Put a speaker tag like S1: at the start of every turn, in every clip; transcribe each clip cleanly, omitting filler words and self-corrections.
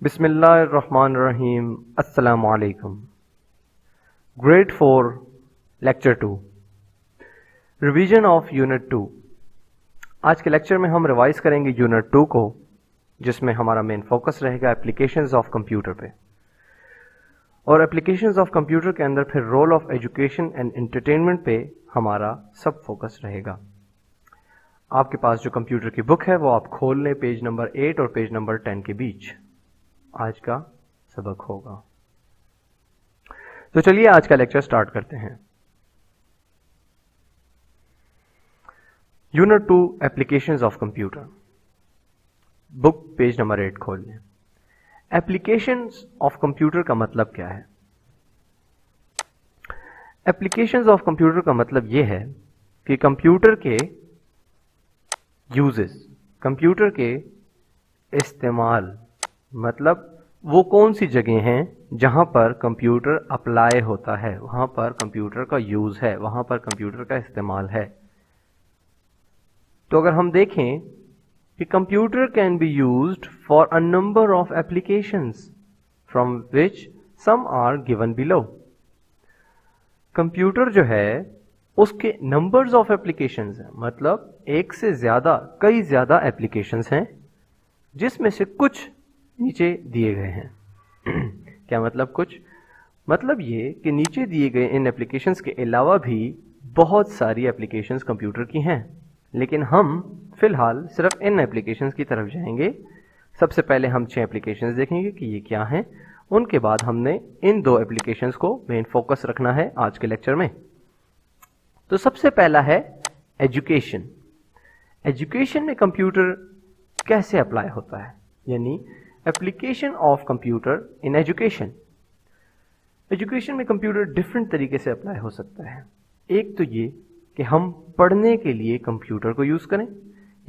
S1: बिस्मिल्लाहिर्रहमानिर्रहीम। अस्सलामुअलैकुम। Grade 4 lecture 2 revision of unit 2। आज के लेक्चर में हम रिवाइज करेंगे यूनिट 2 को, जिसमें हमारा मेन फोकस रहेगा एप्लीकेशंस ऑफ कंप्यूटर पे। और एप्लीकेशंस ऑफ कंप्यूटर के अंदर फिर role of education and entertainment पे हमारा सब फोकस रहेगा। आपके पास जो कंप्यूटर की बुक है वो आप खोल लें, पेज नंबर 8 और पेज नंबर 10 के बीच आज का सबक होगा। तो चलिए आज का लेक्चर स्टार्ट करते हैं। Unit 2 applications of computer, book page number 8 खोल लें। एप्लीकेशंस ऑफ कंप्यूटर का मतलब क्या है? एप्लीकेशंस ऑफ कंप्यूटर का मतलब यह है कि कंप्यूटर के यूजेस, कंप्यूटर के इस्तेमाल, मतलब वो कौन सी जगह हैं जहां पर कंप्यूटर अप्लाई होता है, वहां पर कंप्यूटर का यूज है, वहां पर कंप्यूटर का इस्तेमाल है। तो अगर हम देखें कि computer can be used for a number of applications from which some are given below. Computer जो है उसके नंबर्स ऑफ एप्लीकेशंस हैं, मतलब एक से ज्यादा, कई ज्यादा एप्लीकेशंस हैं, जिसमें से कुछ नीचे दिए गए हैं। क्या मतलब कुछ? मतलब ये कि नीचे दिए गए इन एप्लीकेशंस के अलावा भी बहुत सारी एप्लीकेशंस कंप्यूटर की हैं, लेकिन हम फिलहाल सिर्फ इन एप्लीकेशंस की तरफ जाएंगे। सबसे पहले हम 6 एप्लीकेशंस देखेंगे कि ये क्या हैं, उनके बाद हमने इन 2 एप्लीकेशंस को मेन फोकस रखना है आज के लेक्चर में। तो सबसे पहला है एजुकेशन। एजुकेशन में कंप्यूटर कैसे अप्लाई होता है, यानी application of computer in education. Education में कंप्यूटर डिफरेंट तरीके से अप्लाई हो सकता है। एक तो ये कि हम पढ़ने के लिए कंप्यूटर को यूज करें,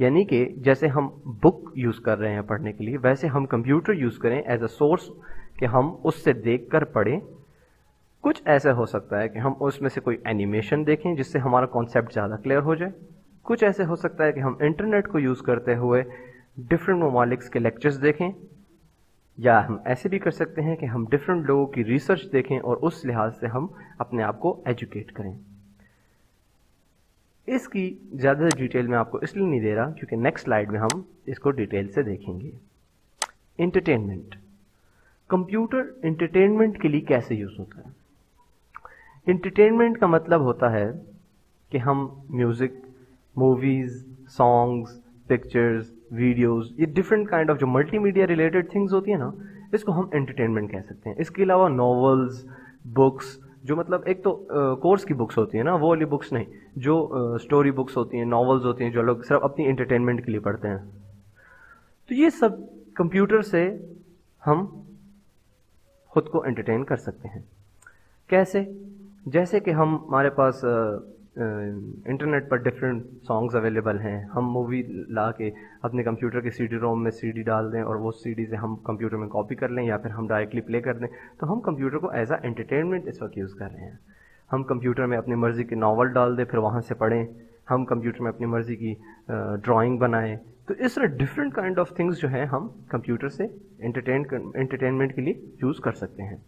S1: यानी कि जैसे हम बुक यूज कर रहे हैं पढ़ने के लिए, वैसे हम कंप्यूटर यूज करें एज अ सोर्स, कि हम उससे देखकर पढ़ें। कुछ ऐसा हो सकता है कि हम उसमें से कोई एनिमेशन देखें जिससे हमारा कॉन्सेप्ट ज़्यादा क्लियर हो जाए। कुछ ऐसे हो सकता है कि हम इंटरनेट को यूज करते हुए डिफरेंट ममालिक्स के लेक्चर्स देखें, या हम ऐसे भी कर सकते हैं कि हम डिफरेंट लोगों की रिसर्च देखें और उस लिहाज से हम अपने आप को एजुकेट करें। इसकी ज़्यादा डिटेल में आपको इसलिए नहीं दे रहा क्योंकि नेक्स्ट स्लाइड में हम इसको डिटेल से देखेंगे। एंटरटेनमेंट। कंप्यूटर एंटरटेनमेंट के लिए कैसे यूज होता है? एंटरटेनमेंट का मतलब होता है कि हम music, movies, songs, pictures, videos, ये डिफरेंट काइंड ऑफ जो मल्टीमीडिया रिलेटेड थिंग्स होती है ना, इसको हम एंटरटेनमेंट कह सकते हैं। इसके अलावा नॉवेल्स, बुक्स, जो मतलब एक तो कोर्स की बुक्स होती है ना, वो वाली बुक्स नहीं, जो स्टोरी बुक्स होती हैं, नॉवेल्स होती हैं, जो लोग सिर्फ अपनी एंटरटेनमेंट के लिए पढ़ते हैं। तो ये सब कंप्यूटर से हम खुद को एंटरटेन कर सकते हैं। कैसे? जैसे कि हमारे पास इंटरनेट पर डिफरेंट सॉन्ग्स अवेलेबल हैं, हम मूवी ला के अपने कंप्यूटर के सीडी रोम में सीडी डाल दें और वो सीडी से हम कंप्यूटर में कॉपी कर लें, या फिर हम डायरेक्टली प्ले कर दें, तो हम कंप्यूटर को एज आ एंटरटेनमेंट इस वक्त यूज़ कर रहे हैं। हम कंप्यूटर में अपनी मर्ज़ी की नावल डाल दें, फिर वहाँ से पढ़ें। हम कंप्यूटर में अपनी मर्ज़ी की ड्राइंग बनाएं। तो इस तरह डिफरेंट काइंड ऑफ थिंग्स जो हैं हम कंप्यूटर से एंटरटेनमेंट के लिए यूज़ कर सकते हैं।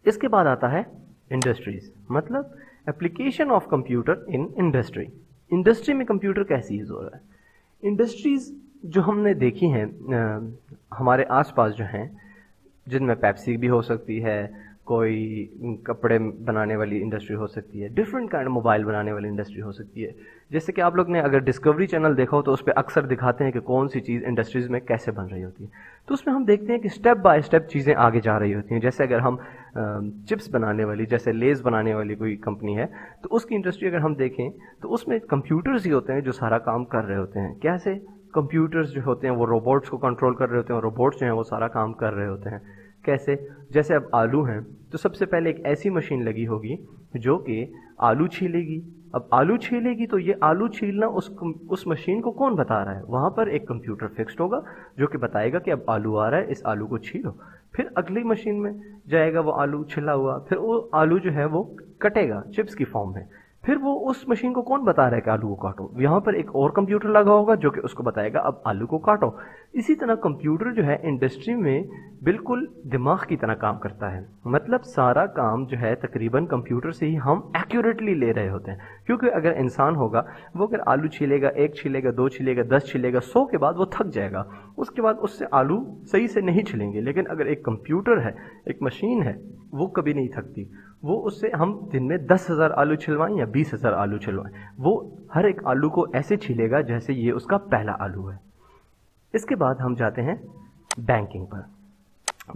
S1: इसके बाद आता है इंडस्ट्रीज, मतलब application of computer in industry. Industry में कंप्यूटर कैसे यूज हो रहा है? इंडस्ट्रीज जो हमने देखी हैं हमारे आसपास जो हैं, जिनमें पेप्सी भी हो सकती है, कोई कपड़े बनाने वाली इंडस्ट्री हो सकती है, डिफरेंट काइंड मोबाइल बनाने वाली इंडस्ट्री हो सकती है। जैसे कि आप लोग ने अगर डिस्कवरी चैनल देखा हो तो उस पर अक्सर दिखाते हैं कि कौन सी चीज़ इंडस्ट्रीज में कैसे बन रही होती है। तो उसमें हम देखते हैं कि स्टेप बाय स्टेप चीज़ें आगे जा रही होती हैं। जैसे अगर हम चिप्स बनाने वाली, जैसे लेस बनाने वाली कोई कंपनी है, तो उसकी इंडस्ट्री अगर हम देखें तो उसमें कंप्यूटर्स ही होते हैं जो सारा काम कर रहे होते हैं। कैसे? कंप्यूटर्स जो होते हैं वो रोबोट्स को कंट्रोल कर रहे होते हैं और रोबोट्स जो हैं वो सारा काम कर रहे होते हैं। कैसे? जैसे अब आलू हैं तो सबसे पहले एक ऐसी मशीन लगी होगी जो कि आलू छीलेगी। अब आलू छीलेगी तो ये आलू छीलना उस मशीन को कौन बता रहा है? वहाँ पर एक कंप्यूटर फिक्स्ड होगा जो कि बताएगा कि अब आलू आ रहा है, इस आलू को छीलो। फिर अगली मशीन में जाएगा वो आलू छिला हुआ, फिर वो आलू जो है वो कटेगा चिप्स की फॉर्म में। फिर वो उस मशीन को कौन बता रहा है कि आलू को काटो, यहाँ पर एक और कंप्यूटर लगा होगा जो कि उसको बताएगा अब आलू को काटो। इसी तरह कंप्यूटर जो है इंडस्ट्री में बिल्कुल दिमाग की तरह काम करता है, मतलब सारा काम जो है तकरीबन कंप्यूटर से ही हम एक्यूरेटली ले रहे होते हैं। क्योंकि अगर इंसान होगा वो अगर आलू छीलेगा, 1 छीलेगा, 2 छीलेगा, 10 छीलेगा, 100 के बाद वो थक जाएगा, उसके बाद उससे आलू सही से नहीं छिलेंगे। लेकिन अगर एक कंप्यूटर है, एक मशीन है, वो कभी नहीं थकती। वो उससे हम दिन में 10,000 आलू छिलवाएं या 20,000 आलू छिलवाएं, वो हर एक आलू को ऐसे छिलेगा जैसे ये उसका पहला आलू है। इसके बाद हम जाते हैं बैंकिंग पर।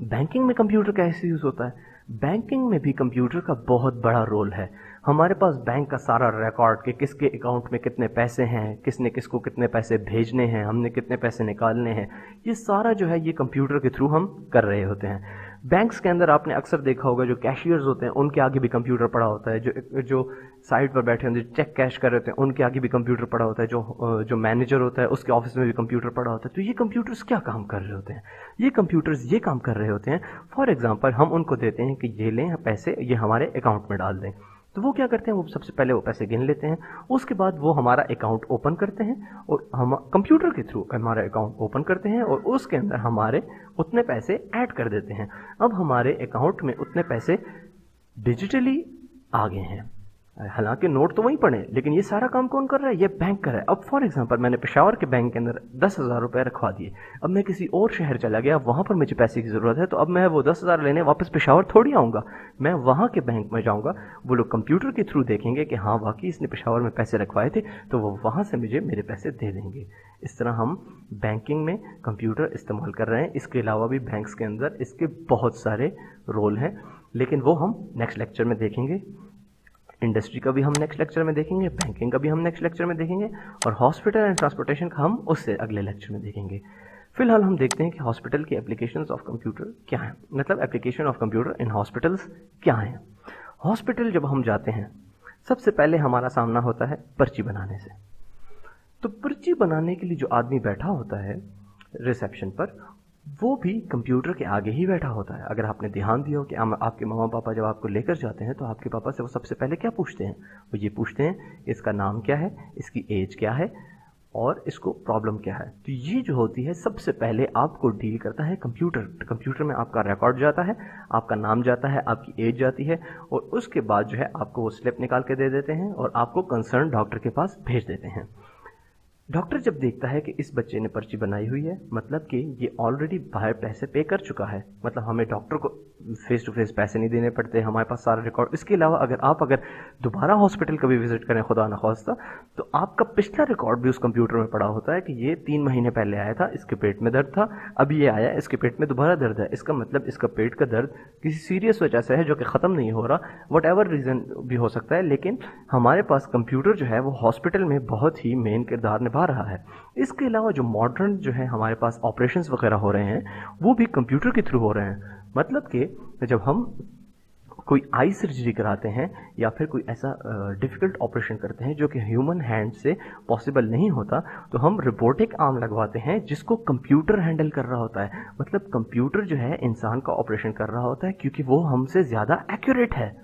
S1: बैंकिंग में कंप्यूटर कैसे यूज़ होता है? बैंकिंग में भी कंप्यूटर का बहुत बड़ा रोल है। हमारे पास बैंक का सारा रिकॉर्ड कि किसके अकाउंट में कितने पैसे हैं, किसने किसको कितने पैसे भेजने हैं, हमने कितने पैसे निकालने हैं, ये सारा जो है ये कंप्यूटर के थ्रू हम कर रहे होते हैं। बैंक्स के अंदर आपने अक्सर देखा होगा जो कैशियर्स होते हैं उनके आगे भी कंप्यूटर पड़ा होता है, जो साइड पर बैठे होते हैं चेक कैश कर रहे होते हैं उनके आगे भी कंप्यूटर पड़ा होता है, जो मैनेजर होता है उसके ऑफिस में भी कंप्यूटर पड़ा होता है। तो ये कंप्यूटर्स क्या काम कर रहे होते हैं? ये कंप्यूटर्स ये काम कर रहे होते हैं, फॉर एग्जांपल हम उनको देते हैं कि ये लें पैसे, ये हमारे अकाउंट में डाल दें। तो वो क्या करते हैं, वो सबसे पहले वो पैसे गिन लेते हैं, उसके बाद वो हमारा अकाउंट ओपन करते हैं और हम कंप्यूटर के थ्रू हमारा अकाउंट ओपन करते हैं और उसके अंदर हमारे उतने पैसे ऐड कर देते हैं। अब हमारे अकाउंट में उतने पैसे डिजिटली आ गए हैं। हालांकि नोट तो वहीं पड़े, लेकिन ये सारा काम कौन कर रहा है? ये बैंक कर रहा है। अब फॉर एग्जांपल मैंने पेशावर के बैंक के अंदर 10,000 रुपये रखवा दिए, अब मैं किसी और शहर चला गया, वहाँ पर मुझे पैसे की ज़रूरत है, तो अब मैं वो 10,000 लेने वापस पेशावर थोड़ी आऊँगा, मैं वहाँ के बैंक में जाऊँगा। वो लोग कंप्यूटर के थ्रू देखेंगे कि हाँ वाकई इसने पेशावर में पैसे रखवाए थे, तो वो वहाँ से मुझे मेरे पैसे दे देंगे। इस तरह हम बैंकिंग में कंप्यूटर इस्तेमाल कर रहे हैं। इसके अलावा भी बैंक्स के अंदर इसके बहुत सारे रोल हैं, लेकिन वो हम नेक्स्ट लेक्चर में देखेंगे। इंडस्ट्री का भी हम नेक्स्ट लेक्चर में देखेंगे, बैंकिंग का भी हम नेक्स्ट लेक्चर में देखेंगे, और हॉस्पिटल एंड ट्रांसपोर्टेशन का हम उससे अगले लेक्चर में देखेंगे। फिलहाल हम देखते हैं कि हॉस्पिटल की एप्लीकेशंस ऑफ कंप्यूटर क्या हैं, मतलब application of computer in hospitals क्या हैं। हॉस्पिटल जब हम जाते हैं सबसे पहले हमारा सामना होता है पर्ची बनाने से। तो पर्ची बनाने के लिए जो आदमी बैठा होता है रिसेप्शन पर, वो भी कंप्यूटर के आगे ही बैठा होता है। अगर आपने ध्यान दिया हो कि आपके मम्मा पापा जब आपको लेकर जाते हैं तो आपके पापा से वो सबसे पहले क्या पूछते हैं? वो ये पूछते हैं इसका नाम क्या है, इसकी एज क्या है और इसको प्रॉब्लम क्या है। तो ये जो होती है सबसे पहले आपको डील करता है कंप्यूटर। कंप्यूटर में आपका रिकॉर्ड जाता है, आपका नाम जाता है, आपकी एज जाती है, और उसके बाद जो है आपको वो स्लिप निकाल के दे देते हैं और आपको कंसर्न डॉक्टर के पास भेज देते हैं। डॉक्टर जब देखता है कि इस बच्चे ने पर्ची बनाई हुई है, मतलब कि ये ऑलरेडी बाहर पैसे पे कर चुका है, मतलब हमें डॉक्टर को फेस टू फेस पैसे नहीं देने पड़ते, हमारे पास सारा रिकॉर्ड। इसके अलावा अगर दोबारा हॉस्पिटल कभी विजिट करें खुदा न खास्ता, तो आपका पिछला रिकॉर्ड भी उस कंप्यूटर में पड़ा होता है कि ये 3 महीने पहले आया था, इसके पेट में दर्द था, अभी ये आया, इसके पेट में दोबारा दर्द है, इसका मतलब इसका पेट का दर्द किसी सीरियस वजह से है जो कि ख़त्म नहीं हो रहा, वट एवर रीज़न भी हो सकता है। लेकिन हमारे पास कंप्यूटर जो है वो हॉस्पिटल में बहुत ही मेन किरदार निभा रहा है। इसके अलावा जो मॉडर्न जो है हमारे पास ऑपरेशंस वगैरह हो रहे हैं वो भी कंप्यूटर के थ्रू हो रहे हैं। मतलब कि जब हम कोई आई सर्जरी कराते हैं या फिर कोई ऐसा डिफ़िकल्ट ऑपरेशन करते हैं जो कि ह्यूमन हैंड से पॉसिबल नहीं होता, तो हम रोबोटिक आर्म लगवाते हैं जिसको कंप्यूटर हैंडल कर रहा होता है। मतलब कंप्यूटर जो है इंसान का ऑपरेशन कर रहा होता है क्योंकि वो हमसे ज़्यादा एक्यूरेट है।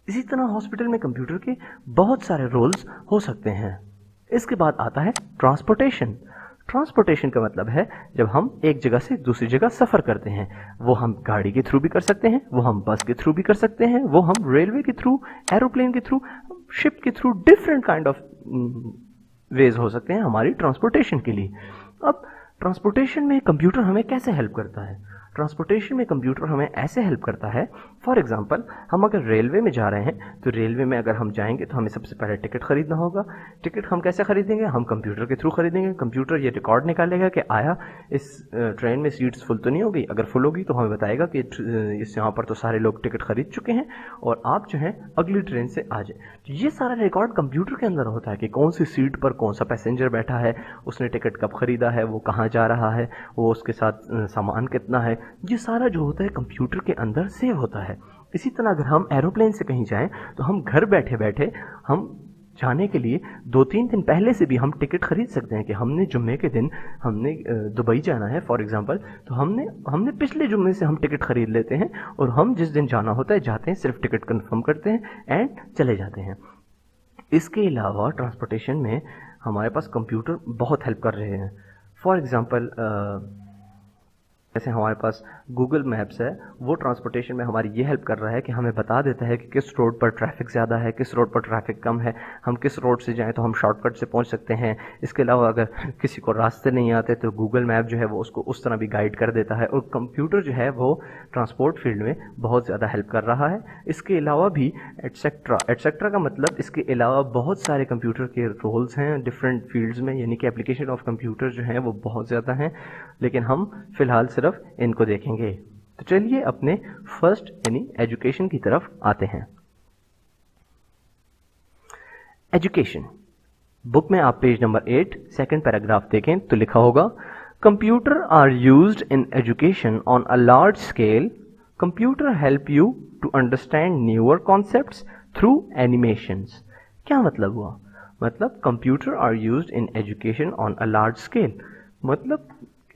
S1: इसी तरह हॉस्पिटल में कंप्यूटर के बहुत सारे रोल्स हो सकते हैं। इसके बाद आता है ट्रांसपोर्टेशन। ट्रांसपोर्टेशन का मतलब है जब हम एक जगह से दूसरी जगह सफ़र करते हैं, वो हम गाड़ी के थ्रू भी कर सकते हैं, वो हम बस के थ्रू भी कर सकते हैं, वो हम रेलवे के थ्रू, एरोप्लेन के थ्रू, शिप के through, different kind of ways हो सकते हैं हमारी ट्रांसपोर्टेशन के लिए। अब ट्रांसपोर्टेशन में कंप्यूटर हमें कैसे हेल्प करता है? ट्रांसपोर्टेशन में कंप्यूटर हमें ऐसे हेल्प करता है, फॉर एग्जांपल हम अगर रेलवे में जा रहे हैं तो रेलवे में अगर हम जाएंगे तो हमें सबसे पहले टिकट खरीदना होगा। टिकट हम कैसे खरीदेंगे? हम कंप्यूटर के थ्रू खरीदेंगे। कंप्यूटर ये रिकॉर्ड निकालेगा कि आया इस ट्रेन में सीट्स फुल तो नहीं होगी, अगर फुल होगी तो हमें बताएगा कि इस यहाँ पर तो सारे लोग टिकट खरीद चुके हैं और आप जो है अगली ट्रेन से आ जाए। तो ये सारा रिकॉर्ड कंप्यूटर के अंदर होता है कि कौन सी सीट पर कौन सा पैसेंजर बैठा है, उसने टिकट कब खरीदा है, वो कहाँ जा रहा है, वो उसके साथ सामान कितना है, ये सारा जो होता है कंप्यूटर के अंदर सेव होता है। इसी तरह अगर हम एरोप्लेन से कहीं जाएं तो हम घर बैठे बैठे हम जाने के लिए 2-3 दिन पहले से भी हम टिकट खरीद सकते हैं कि हमने जुम्मे के दिन हमने दुबई जाना है फॉर एग्जांपल, तो हमने पिछले जुम्मे से हम टिकट खरीद लेते हैं और हम जिस दिन जाना होता है जाते हैं, सिर्फ टिकट कंफर्म करते हैं एंड चले जाते हैं। इसके अलावा ट्रांसपोर्टेशन में हमारे पास कंप्यूटर बहुत हेल्प कर रहे हैं। फॉर एग्ज़ाम्पल जैसे हमारे पास गूगल मैप्स है, वो ट्रांसपोर्टेशन में हमारी ये हेल्प कर रहा है कि हमें बता देता है कि किस रोड पर ट्रैफिक ज़्यादा है, किस रोड पर ट्रैफिक कम है, हम किस रोड से जाएं तो हम शॉर्टकट से पहुंच सकते हैं। इसके अलावा अगर किसी को रास्ते नहीं आते तो गूगल मैप जो है वो उसको उस तरह भी गाइड कर देता है। और कंप्यूटर जो है वो ट्रांसपोर्ट फील्ड में बहुत ज़्यादा हेल्प कर रहा है। इसके अलावा भी एटसेट्रा, एटसेट्रा का मतलब इसके अलावा बहुत सारे कंप्यूटर के रोल्स हैं डिफरेंट फील्ड्स में, यानी कि एप्लीकेशन ऑफ कंप्यूटर जो है वो बहुत ज़्यादा हैं, लेकिन हम फिलहाल सिर्फ इनको देखेंगे। तो चलिए अपने फर्स्ट यानी एजुकेशन की तरफ आते हैं। एजुकेशन बुक में आप पेज नंबर 8 सेकंड पैराग्राफ देखें तो लिखा होगा, computer are used in education on a large scale. Computer help you to understand newer concepts through animations. क्या मतलब हुआ? मतलब computer are used in education on a large scale, मतलब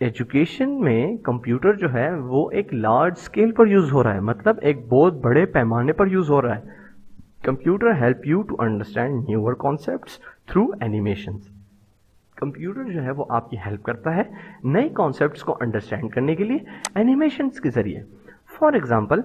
S1: education में कंप्यूटर जो है वो एक लार्ज स्केल पर यूज हो रहा है, मतलब एक बहुत बड़े पैमाने पर यूज हो रहा है। Computer help you to understand newer concepts through animations. Computer जो है वो आपकी हेल्प करता है नए कॉन्सेप्ट्स को अंडरस्टैंड करने के लिए एनिमेशंस के जरिए। फॉर एग्जांपल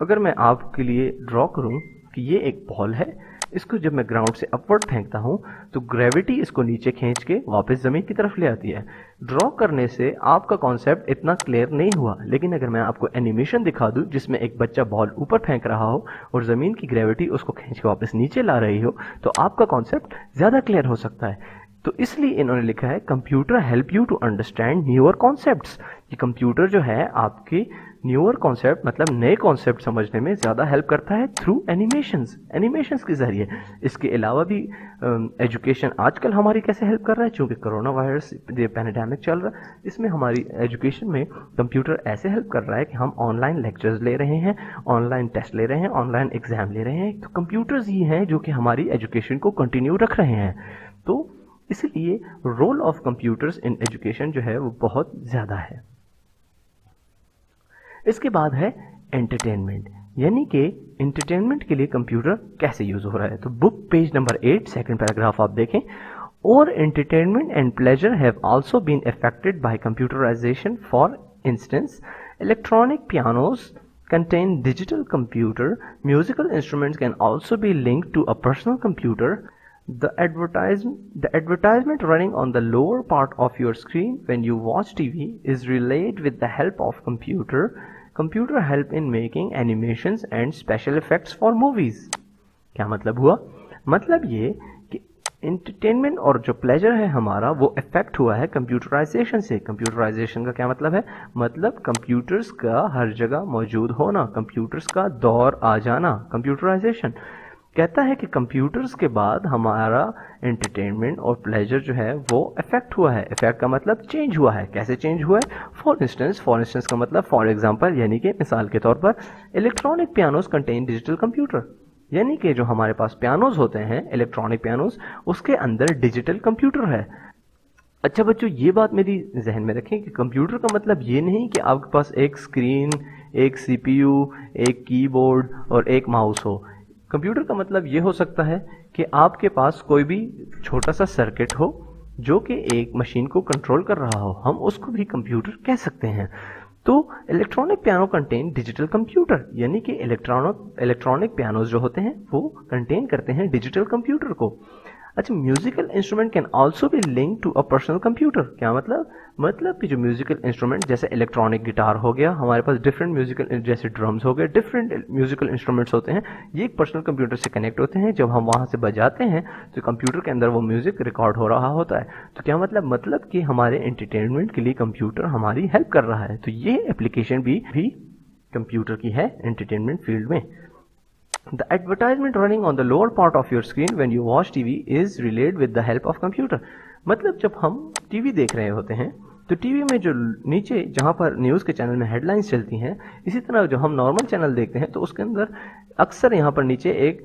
S1: अगर मैं आपके लिए ड्रॉ करूं कि ये एक बॉल है, इसको जब मैं ग्राउंड से अपवर्ड फेंकता हूं तो ग्रेविटी इसको नीचे खींच के वापस ज़मीन की तरफ ले आती है। ड्रॉ करने से आपका कॉन्सेप्ट इतना क्लियर नहीं हुआ, लेकिन अगर मैं आपको एनिमेशन दिखा दूं जिसमें एक बच्चा बॉल ऊपर फेंक रहा हो और ज़मीन की ग्रेविटी उसको खींच के वापस नीचे ला रही हो, तो आपका कॉन्सेप्ट ज़्यादा क्लियर हो सकता है। तो इसलिए इन्होंने लिखा है computer help you to understand newer concepts, कि कंप्यूटर जो है आपकी न्यूअर कॉन्सेप्ट मतलब नए कॉन्सेप्ट समझने में ज़्यादा हेल्प करता है थ्रू एनिमेशंस, एनिमेशंस के ज़रिए। इसके अलावा भी एजुकेशन आजकल हमारी कैसे हेल्प कर रहा है, चूँकि कोरोना वायरस पैंडेमिक चल रहा है, इसमें हमारी एजुकेशन में कंप्यूटर ऐसे हेल्प कर रहा है कि हम ऑनलाइन लेक्चर्स ले रहे हैं, ऑनलाइन टेस्ट ले रहे हैं, ऑनलाइन एग्जाम ले रहे हैं। तो कंप्यूटर्स ही हैं जो कि हमारी एजुकेशन को कंटिन्यू रख रहे हैं। तो इसलिए role of computers in education जो है वो बहुत ज़्यादा है। इसके बाद है एंटरटेनमेंट, यानी कि एंटरटेनमेंट के लिए कंप्यूटर कैसे यूज हो रहा है। तो book page number 8 second paragraph आप देखें, और entertainment and pleasure have also been affected by computerisation. For instance electronic pianos contain digital computer, musical instruments can also be linked to a personal computer. The advertisement running on the lower part of your screen when you watch TV is relayed with the help of computer. Computer help in making animations and special effects for movies. क्या मतलब हुआ? मतलब ये कि entertainment और जो pleasure है हमारा वो इफेक्ट हुआ है कंप्यूटराइजेशन से। कंप्यूटराइजेशन का क्या मतलब है? मतलब कंप्यूटर्स का हर जगह मौजूद होना, कंप्यूटर्स का दौर आ जाना। कंप्यूटराइजेशन कहता है कि कंप्यूटर्स के बाद हमारा एंटरटेनमेंट और प्लेजर जो है वो इफेक्ट हुआ है। इफेक्ट का मतलब चेंज हुआ है। कैसे चेंज हुआ है? फॉर इंस्टेंस का मतलब फॉर एग्जांपल, यानी कि मिसाल के तौर पर इलेक्ट्रॉनिक पियानोस कंटेन डिजिटल कंप्यूटर, यानी कि जो हमारे पास पियानोस होते हैं इलेक्ट्रॉनिक पियानोस, उसके अंदर डिजिटल कंप्यूटर है। अच्छा बच्चों, ये बात मेरी जहन में रखें कि कंप्यूटर का मतलब ये नहीं कि आपके पास एक स्क्रीन, एक सीपीयू, एक कीबोर्ड और एक माउस हो। कंप्यूटर का मतलब ये हो सकता है कि आपके पास कोई भी छोटा सा सर्किट हो जो कि एक मशीन को कंट्रोल कर रहा हो, हम उसको भी कंप्यूटर कह सकते हैं। तो electronic piano contain digital computer, यानी कि इलेक्ट्रॉनिक पियानोज जो होते हैं वो कंटेन करते हैं डिजिटल कंप्यूटर को। अच्छा, musical instrument can also be link to a personal computer. क्या मतलब? मतलब कि जो म्यूजिकल इंस्ट्रूमेंट जैसे इलेक्ट्रॉनिक गिटार हो गया, हमारे पास डिफरेंट म्यूजिकल जैसे ड्रम्स हो गए, डिफरेंट म्यूजिकल इंस्ट्रूमेंट्स होते हैं, ये एक पर्सनल कंप्यूटर से कनेक्ट होते हैं। जब हम वहाँ से बजाते हैं तो कंप्यूटर के अंदर वो म्यूजिक रिकॉर्ड हो रहा होता है। तो क्या मतलब? मतलब कि हमारे एंटरटेनमेंट के लिए कंप्यूटर हमारी हेल्प कर रहा है। तो ये एप्लीकेशन भी कंप्यूटर की है एंटरटेनमेंट फील्ड में। The advertisement running on the lower part of your screen when you watch TV is relayed with the help of computer. मतलब जब हम टीवी देख रहे होते हैं तो टीवी में जो नीचे जहाँ पर न्यूज़ के चैनल में हेडलाइंस चलती हैं, इसी तरह जो हम नॉर्मल चैनल देखते हैं तो उसके अंदर अक्सर यहाँ पर नीचे एक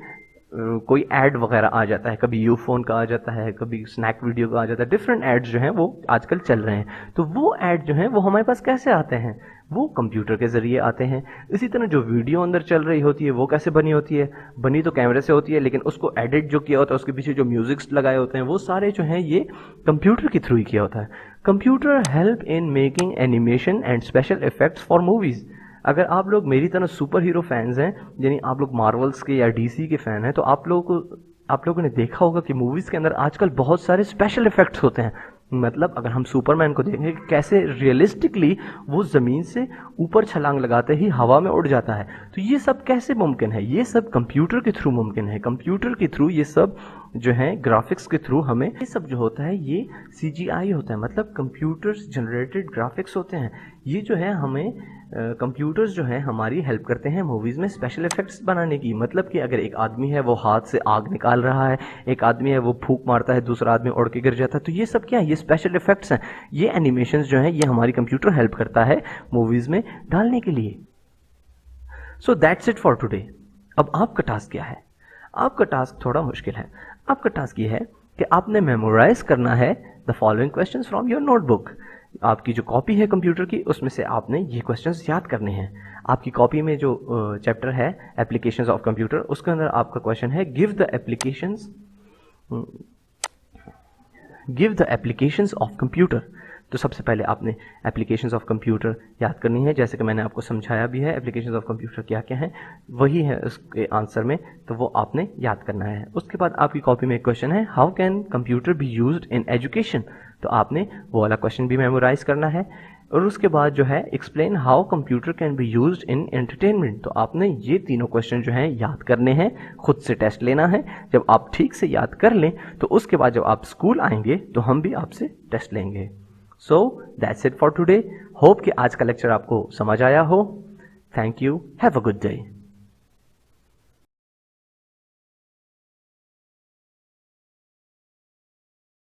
S1: कोई ऐड वगैरह आ जाता है, कभी यूफोन का आ जाता है, कभी स्नैक वीडियो का आ जाता है, डिफरेंट एड्स जो हैं वो आजकल चल रहे हैं। तो वो ऐड जो हैं वो हमारे पास कैसे आते हैं? वो कंप्यूटर के ज़रिए आते हैं। इसी तरह जो वीडियो अंदर चल रही होती है वो कैसे बनी होती है? बनी तो कैमरे से होती है, लेकिन उसको एडिट जो किया होता है, उसके पीछे जो म्यूजिक्स लगाए होते हैं, वो सारे जो हैं ये कंप्यूटर के थ्रू ही किया होता है। Computer help in making animation and special effects for movies. अगर आप लोग मेरी तरह सुपर हीरो फैंस हैं, यानी आप लोग मार्वल्स के या डीसी के फ़ैन हैं, तो आप लोगों ने देखा होगा कि मूवीज़ के अंदर आजकल बहुत सारे स्पेशल इफेक्ट्स होते हैं। मतलब अगर हम सुपरमैन को देखेंगे कि कैसे रियलिस्टिकली वो ज़मीन से ऊपर छलांग लगाते ही हवा में उड़ जाता है, तो ये सब कैसे मुमकिन है? ये सब कंप्यूटर के थ्रू मुमकिन है। कंप्यूटर के थ्रू ये सब जो है ग्राफिक्स के थ्रू हमें ये सब जो होता है ये CGI होता है, मतलब कंप्यूटर्स जनरेटेड ग्राफिक्स होते हैं। ये जो है हमें कंप्यूटर्स जो है हमारी हेल्प करते हैं मूवीज़ में स्पेशल इफेक्ट्स बनाने की। मतलब कि अगर एक आदमी है वो हाथ से आग निकाल रहा है, एक आदमी है वो फूंक मारता है, दूसरा आदमी उड़ के गिर जाता है, तो ये सब क्या है? ये स्पेशल इफेक्ट्स हैं। ये एनिमेशंस जो हैं ये हमारी कंप्यूटर हेल्प करता है मूवीज़ में डालने के लिए। So that's it for today. अब आपका टास्क क्या है? आपका टास्क थोड़ा मुश्किल है। आपका टास्क ये है कि आपने मेमोराइज करना है the following questions from your notebook. आपकी जो कॉपी है कंप्यूटर की, उसमें से आपने ये क्वेश्चंस याद करने हैं। आपकी कॉपी में जो चैप्टर है एप्लीकेशंस ऑफ कंप्यूटर, उसके अंदर आपका क्वेश्चन है give the applications of computer. तो सबसे पहले आपने एप्लीकेशंस ऑफ कंप्यूटर याद करनी है, जैसे कि मैंने आपको समझाया भी है एप्लीकेशंस ऑफ कंप्यूटर क्या क्या हैं, वही है उसके आंसर में, तो वो आपने याद करना है। उसके बाद आपकी कॉपी में एक क्वेश्चन है how can computer be used in education, तो आपने वो वाला क्वेश्चन भी मेमोराइज करना है। और उसके बाद जो है explain how computer can be used in entertainment, तो आपने ये तीनों क्वेश्चन जो हैं याद करने हैं, खुद से टेस्ट लेना है। जब आप ठीक से याद कर लें तो उसके बाद जब आप स्कूल आएंगे तो हम भी आपसे टेस्ट लेंगे। So that's it for today. Hope कि आज का लेक्चर आपको समझ आया हो। Thank you. Have a good day.